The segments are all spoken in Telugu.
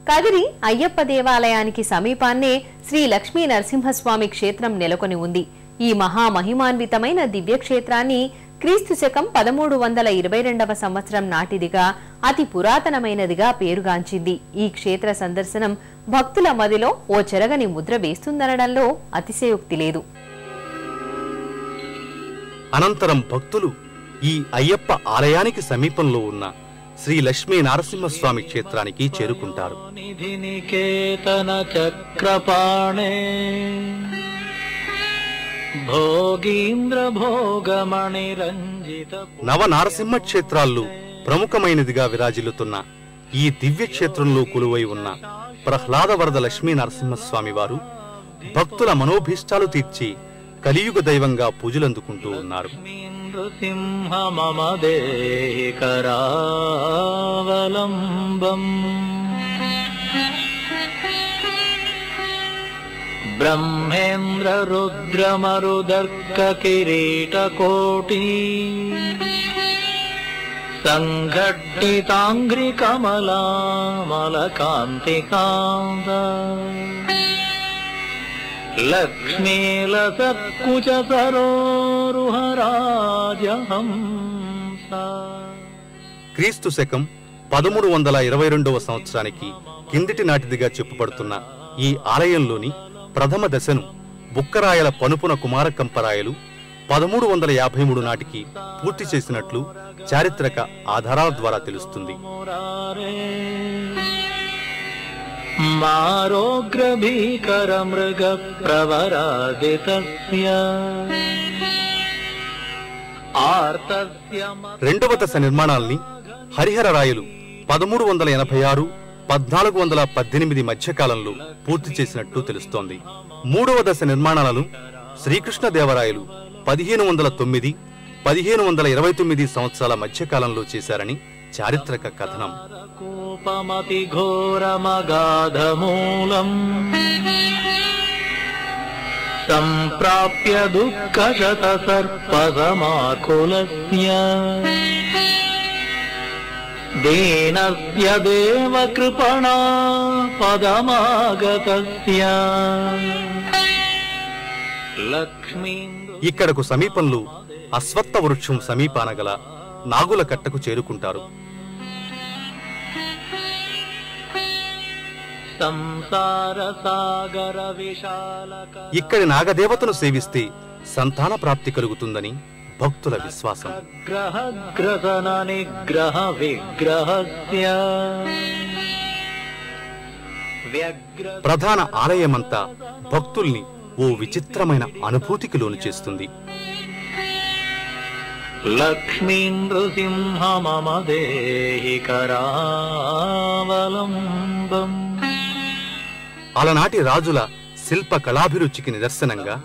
కదిరి అయ్యప్ప దేవాలయానికి సమీపాన్నే శ్రీ లక్ష్మీ నరసింహస్వామి క్షేత్రం నెలకొని ఉంది. ఈ మహామహిమాన్వితమైన దివ్యక్షేత్రాన్ని క్రీస్తు శకం 1322వ సంవత్సరం నాటిదిగా అతి పురాతనమైనదిగా పేరుగాంచింది. ఈ క్షేత్ర సందర్శనం భక్తుల మదిలో ఓ చెరగని ముద్ర వేస్తుందనడంలో అతిశయోక్తి లేదు. అనంతరం భక్తులు ఈ అయ్యప్ప ఆలయానికి సమీపంలో ఉన్న శ్రీ లక్ష్మీ నరసింహస్వామి క్షేత్రానికి చేరుకుంటారు. నవ నారసింహ క్షేత్రాల్లో ప్రముఖమైనదిగా విరాజిల్లుతున్న ఈ దివ్య క్షేత్రంలో కొలువై ఉన్న ప్రహ్లాద వరద లక్ష్మీ నరసింహస్వామి వారు భక్తుల మనోభీష్టాలు తీర్చి కలియుగ దైవంగా పూజలందుకుంటూ ఉన్నారు. బ్రహ్మేంద్ర రుద్ర మరుదర్క కిరీట కోటి సంఘటితాంగ్రి కమలామల కాంతికాంత లక్ష్మీల సత్కుచ సరోరుహరాజహంస. క్రీస్తు శకం 1322వ సంవత్సరానికి కిందిటి నాటిదిగా చెప్పుపడుతున్న ఈ ఆలయంలోని ప్రథమ దశను బుక్కరాయల పనుపున కుమారకంపరాయలు 1353 నాటికి పూర్తి చేసినట్లు చారిత్రక ఆధారాల ద్వారా తెలుస్తుంది. మారోగ్రభీకర మృగ ప్రవరాదితస్య రెండవ దశ నిర్మాణాల్ని హరిహర రాయలు 1386-1418 మధ్యకాలంలో పూర్తి చేసినట్టు తెలుస్తోంది. మూడవ దశ నిర్మాణాలను శ్రీకృష్ణదేవరాయలు 1509-1529 సంవత్సరాల మధ్యకాలంలో చేశారని చారిత్రక కథనం. సంప్రాప్య దుఃఖశత సర్పసమాకులస్య దీనస్య దేవ కృపణా పదమాగతస్య లక్ష్మీ. ఇక్కడకు సమీపంలో అశ్వత్థ వృక్షం సమీపాన గల నాగుల కట్టకు చేరుకుంటారు. ఇక్కడి నాగదేవతను సేవిస్తే సంతాన ప్రాప్తి కలుగుతుందని భక్తుల విశ్వాసం. ప్రధాన ఆలయమంతా భక్తుల్ని ఓ విచిత్రమైన అనుభూతికి లోను చేస్తుంది. లక్ష్మీ నృసింహ మమ దేహి కరావలంబం. అలనాటి రాజుల శిల్ప కళాభిరుచికి నిదర్శనంగా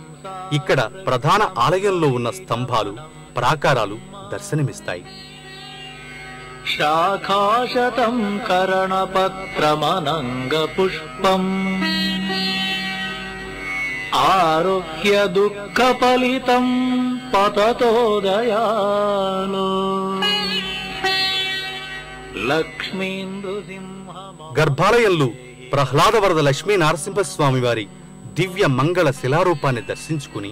ఇక్కడ ప్రధాన ఆలయంలో ఉన్న స్తంభాలు, ప్రాకారాలు దర్శనమిస్తాయి. శాఖాశతం కరణపత్రమనంగ పుష్పం ఆరోగ్య దుఃఖ ఫలితం పతతోదయాలో లక్ష్మీ నృసింహ. గర్భాలయంలో ప్రహ్లాద వరద లక్ష్మీ నరసింహస్వామి వారి దివ్య మంగళ శిలారూపాన్ని దర్శించుకుని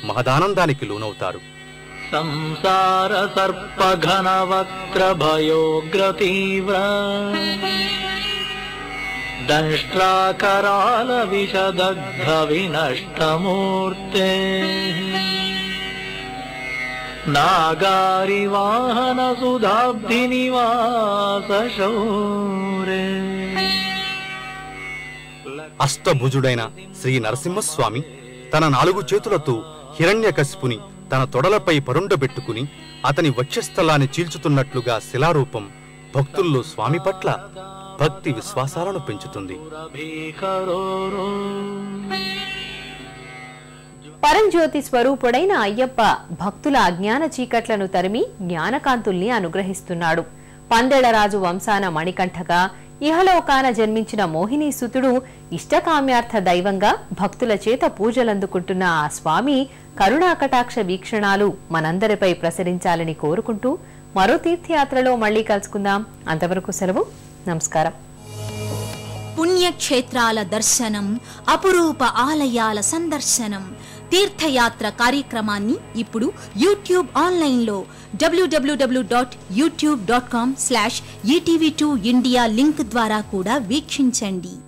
మహదానందానికి లోనవుతారు. సంసార సర్పఘన వక్ర భయోగ్ర తీవ్ర దంష్ట్రాకరాల విషదగ్ధ వినష్టమూర్తే నాగారి వాహన సుధాబ్ధి నివాస శౌరే. అష్టభుజుడైన శ్రీ నరసింహస్వామి తన 4 చేతులతో హిరణ్యకశిపుని తన తొడలపై పరుండబెట్టుకుని అతని వక్షస్థలాన్ని చీల్చుతున్నట్లుగా శిలారూపం భక్తుల్లో స్వామి పట్ల భక్తి విశ్వాసాలను పెంచుతుంది. పరంజ్యోతి స్వరూపుడైన అయ్యప్ప భక్తుల అజ్ఞాన చీకట్లను తరిమి జ్ఞానకాంతుల్ని అనుగ్రహిస్తున్నాడు. పందెడరాజు వంశాన మణికంఠగా ఇహలోకాన జన్మించిన మోహినీసుతుడు ఇష్టకామ్యార్థ దైవంగా భక్తుల చేత పూజలందుకుంటున్న ఆ స్వామి కరుణాకటాక్ష వీక్షణాలు మనందరిపై ప్రసరించాలని కోరుకుంటూ మరో తీర్థయాత్రలో మళ్లీ కలుసుకుందాం. అంతవరకు సెలవు. నమస్కారం. పుణ్యక్షేత్రాల దర్శనం, అపురూప ఆలయాల సందర్శనం, తీర్థయాత్ర కార్యక్రమాన్ని ఇప్పుడు యూట్యూబ్ ఆన్లైన్లో www.youtube.com/etv2india లింక్ ద్వారా కూడా వీక్షించండి.